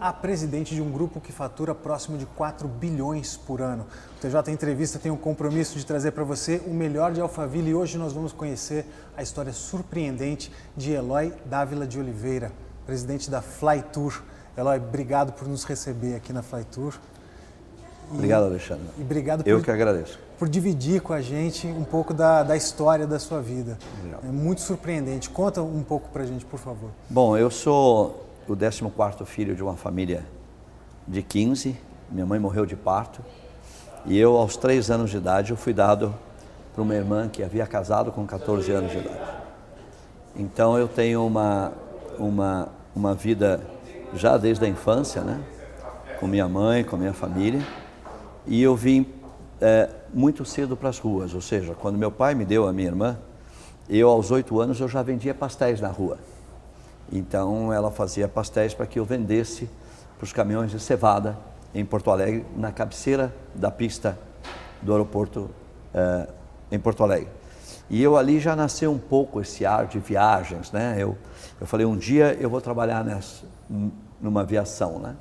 a presidente de um grupo que fatura próximo de 4 bilhões por ano. O TJ Entrevista tem o compromisso de trazer para você o melhor de Alphaville e hoje nós vamos conhecer a história surpreendente de Eloy Dávila de Oliveira, presidente da Flytour. Eloy, obrigado por nos receber aqui na Flytour. Obrigado, Alexandre. E obrigado Eu que agradeço. Por dividir com a gente um pouco da história da sua vida. Legal. É muito surpreendente. Conta um pouco pra gente, por favor. Bom, eu sou o 14º filho de uma família de 15. Minha mãe morreu de parto. E eu, aos 3 anos de idade, eu fui dado para uma irmã que havia casado com 14 anos de idade. Então eu tenho uma vida já desde a infância, né? Com minha mãe, com a minha família. E eu vim muito cedo para as ruas, ou seja, quando meu pai me deu a minha irmã, eu aos 8 anos eu já vendia pastéis na rua. Então ela fazia pastéis para que eu vendesse para os caminhões de cevada em Porto Alegre, na cabeceira da pista do aeroporto em Porto Alegre. E eu ali já nasceu um pouco esse ar de viagens, né? Eu falei, um dia eu vou trabalhar numa aviação, né?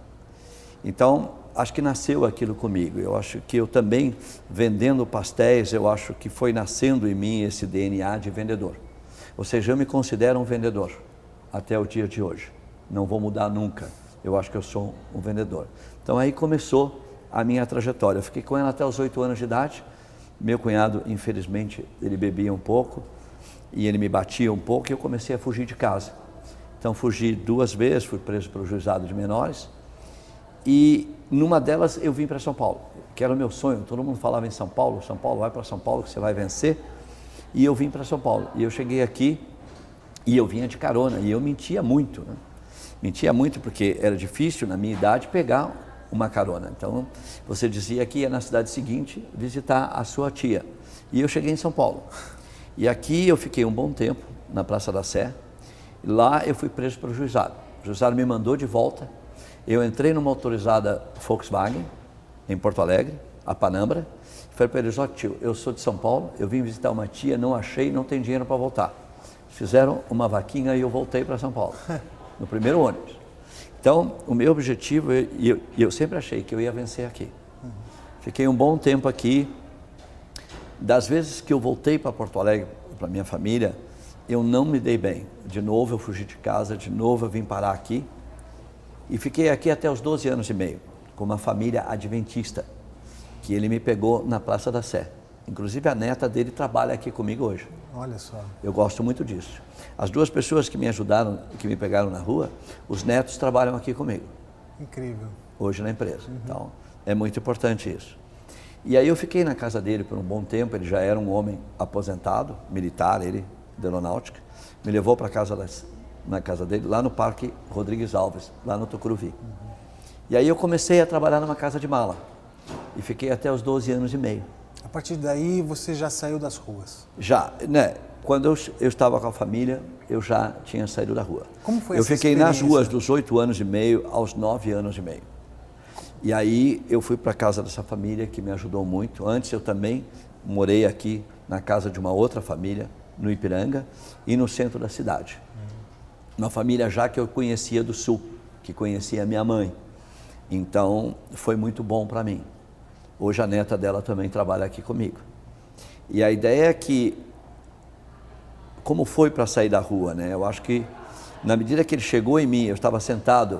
Então, acho que nasceu aquilo comigo. Eu acho que eu também, vendendo pastéis, eu acho que foi nascendo em mim esse DNA de vendedor. Ou seja, eu me considero um vendedor até o dia de hoje. Não vou mudar nunca. Eu acho que eu sou um vendedor. Então aí começou a minha trajetória. Eu fiquei com ela até os 8 anos de idade. Meu cunhado, infelizmente, ele bebia um pouco e ele me batia um pouco e eu comecei a fugir de casa. Então fugi 2 vezes, fui preso pelo juizado de menores. E numa delas eu vim para São Paulo, que era o meu sonho. Todo mundo falava em São Paulo, vai para São Paulo que você vai vencer. E eu vim para São Paulo. E eu cheguei aqui e eu vinha de carona. E eu mentia muito, né? Mentia muito porque era difícil na minha idade pegar uma carona. Então você dizia que ia na cidade seguinte visitar a sua tia. E eu cheguei em São Paulo. E aqui eu fiquei um bom tempo na Praça da Sé. E lá eu fui preso pelo juizado. O juizado me mandou de volta. Eu entrei numa autorizada Volkswagen, em Porto Alegre, a Panambra. Falei para eles, ó tio, eu sou de São Paulo, eu vim visitar uma tia, não achei, não tem dinheiro para voltar. Fizeram uma vaquinha e eu voltei para São Paulo, no primeiro ônibus. Então, o meu objetivo, eu sempre achei que eu ia vencer aqui. Fiquei um bom tempo aqui. Das vezes que eu voltei para Porto Alegre, para minha família, eu não me dei bem. De novo eu fugi de casa, de novo eu vim parar aqui. E fiquei aqui até os 12 anos e meio, com uma família adventista, que ele me pegou na Praça da Sé. Inclusive a neta dele trabalha aqui comigo hoje. Olha só. Eu gosto muito disso. As 2 pessoas que me ajudaram, que me pegaram na rua, os netos trabalham aqui comigo. Incrível. Hoje na empresa. Então, é muito importante isso. E aí eu fiquei na casa dele por um bom tempo, ele já era um homem aposentado, militar, ele, da aeronáutica. Me levou para na casa dele, lá no Parque Rodrigues Alves, lá no Tucuruvi. E aí eu comecei a trabalhar numa casa de mala. E fiquei até os 12 anos e meio. A partir daí você já saiu das ruas? Já, né? Quando eu estava com a família, eu já tinha saído da rua. Como foi essa experiência? Eu fiquei nas ruas dos 8 anos e meio aos 9 anos e meio. E aí eu fui para a casa dessa família que me ajudou muito. Antes eu também morei aqui na casa de uma outra família, no Ipiranga e no centro da cidade. Uma família já que eu conhecia do Sul, que conhecia a minha mãe. Então, foi muito bom para mim. Hoje a neta dela também trabalha aqui comigo. E a ideia é que, como foi para sair da rua, né? Eu acho que, na medida que ele chegou em mim, eu estava sentado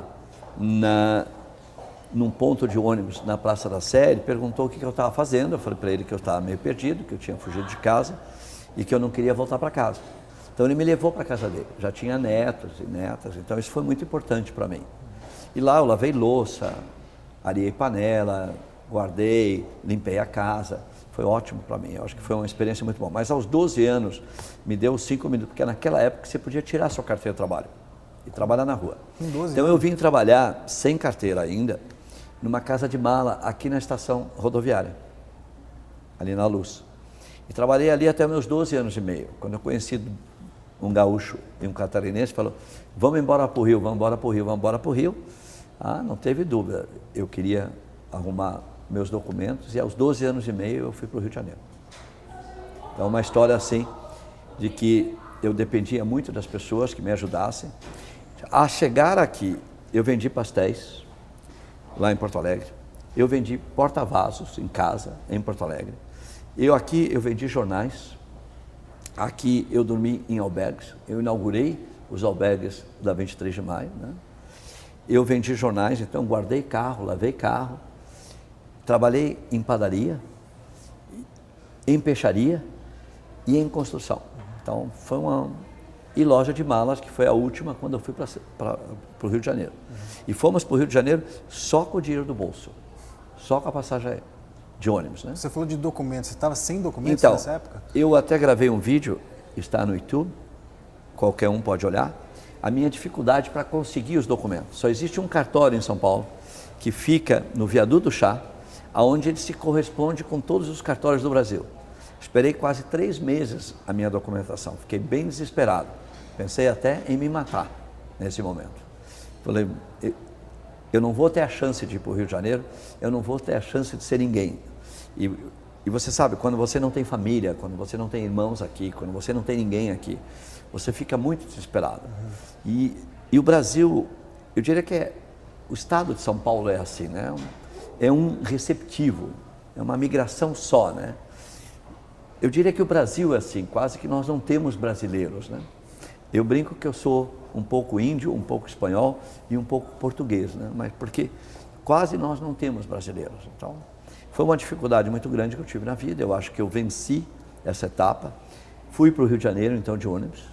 num ponto de ônibus na Praça da Sé, ele perguntou o que eu estava fazendo. Eu falei para ele que eu estava meio perdido, que eu tinha fugido de casa e que eu não queria voltar para casa. Então ele me levou para a casa dele, já tinha netos e netas, então isso foi muito importante para mim. E lá eu lavei louça, areei panela, guardei, limpei a casa, foi ótimo para mim, eu acho que foi uma experiência muito boa. Mas aos 12 anos me deu 5 minutos, porque naquela época você podia tirar sua carteira de trabalho e trabalhar na rua. Então eu vim trabalhar sem carteira ainda, numa casa de mala aqui na estação rodoviária, ali na Luz. E trabalhei ali até meus 12 anos e meio, quando eu conheci um gaúcho e um catarinense, falou, vamos embora para o Rio, vamos embora para o Rio, vamos embora para o Rio. Ah, não teve dúvida, eu queria arrumar meus documentos e aos 12 anos e meio eu fui para o Rio de Janeiro. Então uma história assim, de que eu dependia muito das pessoas que me ajudassem. A chegar aqui, eu vendi pastéis, lá em Porto Alegre. Eu vendi porta-vasos em casa, em Porto Alegre. Aqui eu vendi jornais. Aqui eu dormi em albergues. Eu inaugurei os albergues da 23 de maio, né? Eu vendi jornais, então guardei carro, lavei carro. Trabalhei em padaria, em peixaria e em construção. Então, foi E loja de malas, que foi a última quando eu fui para o Rio de Janeiro. E fomos para o Rio de Janeiro só com o dinheiro do bolso, só com a passagem de ônibus, né? Você falou de documentos, você estava sem documentos então, nessa época? Eu até gravei um vídeo, está no YouTube, qualquer um pode olhar, a minha dificuldade para conseguir os documentos. Só existe um cartório em São Paulo, que fica no Viaduto do Chá, onde ele se corresponde com todos os cartórios do Brasil. Esperei quase 3 meses a minha documentação, fiquei bem desesperado. Pensei até em me matar nesse momento. Falei, eu não vou ter a chance de ir para o Rio de Janeiro, eu não vou ter a chance de ser ninguém. E você sabe, quando você não tem família, quando você não tem irmãos aqui, quando você não tem ninguém aqui, você fica muito desesperado. E o Brasil, eu diria que o estado de São Paulo é assim, né? É um receptivo, é uma migração só, né? Eu diria que o Brasil é assim, quase que nós não temos brasileiros, né? Eu brinco que eu sou um pouco índio, um pouco espanhol e um pouco português, né? Mas porque quase nós não temos brasileiros. Então, foi uma dificuldade muito grande que eu tive na vida. Eu acho que eu venci essa etapa. Fui para o Rio de Janeiro, então, de ônibus.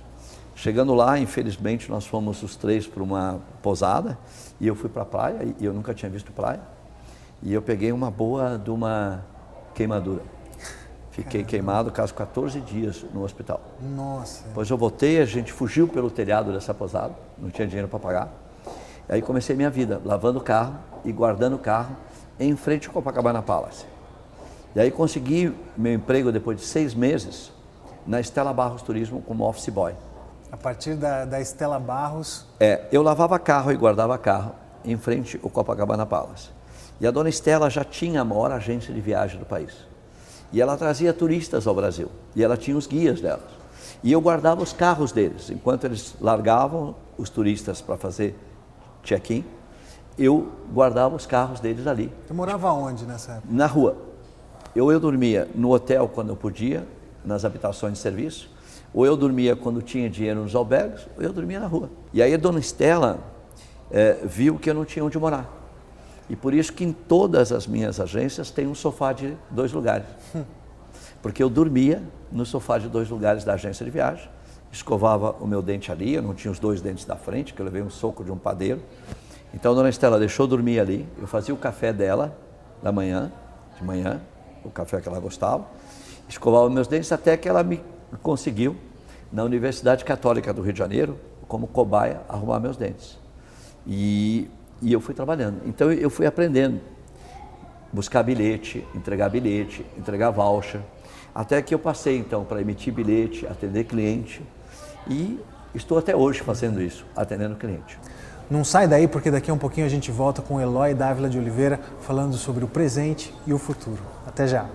Chegando lá, infelizmente, nós fomos os 3 para uma pousada e eu fui para a praia e eu nunca tinha visto praia. E eu peguei uma boa de uma queimadura. Fiquei queimado, quase 14 dias no hospital. Nossa. Depois eu voltei, a gente fugiu pelo telhado dessa pousada, não tinha dinheiro para pagar. Aí comecei minha vida, lavando o carro e guardando o carro em frente ao Copacabana Palace. E aí consegui meu emprego depois de 6 meses na Stella Barros Turismo como office boy. A partir da Stella Barros... Eu lavava carro e guardava carro em frente ao Copacabana Palace. E a dona Stella já tinha a maior agência de viagem do país. E ela trazia turistas ao Brasil. E ela tinha os guias delas. E eu guardava os carros deles. Enquanto eles largavam os turistas para fazer check-in, eu guardava os carros deles ali. Você morava onde nessa época? Na rua. Eu dormia no hotel quando eu podia, nas habitações de serviço, ou eu dormia quando tinha dinheiro nos albergues, ou eu dormia na rua. E aí a dona Stella viu que eu não tinha onde morar. E por isso que em todas as minhas agências tem um sofá de 2 lugares. Porque eu dormia no sofá de 2 lugares da agência de viagem, escovava o meu dente ali, eu não tinha os 2 dentes da frente, que eu levei um soco de um padeiro. Então a dona Stella deixou eu dormir ali, eu fazia o café dela, de manhã, o café que ela gostava, escovava meus dentes até que ela me conseguiu, na Universidade Católica do Rio de Janeiro, como cobaia, arrumar meus dentes. E eu fui trabalhando. Então eu fui aprendendo, buscar bilhete, entregar voucher, até que eu passei então para emitir bilhete, atender cliente e estou até hoje fazendo isso, atendendo cliente. Não sai daí porque daqui a um pouquinho a gente volta com Eloy Dávila de Oliveira falando sobre o presente e o futuro. Até já!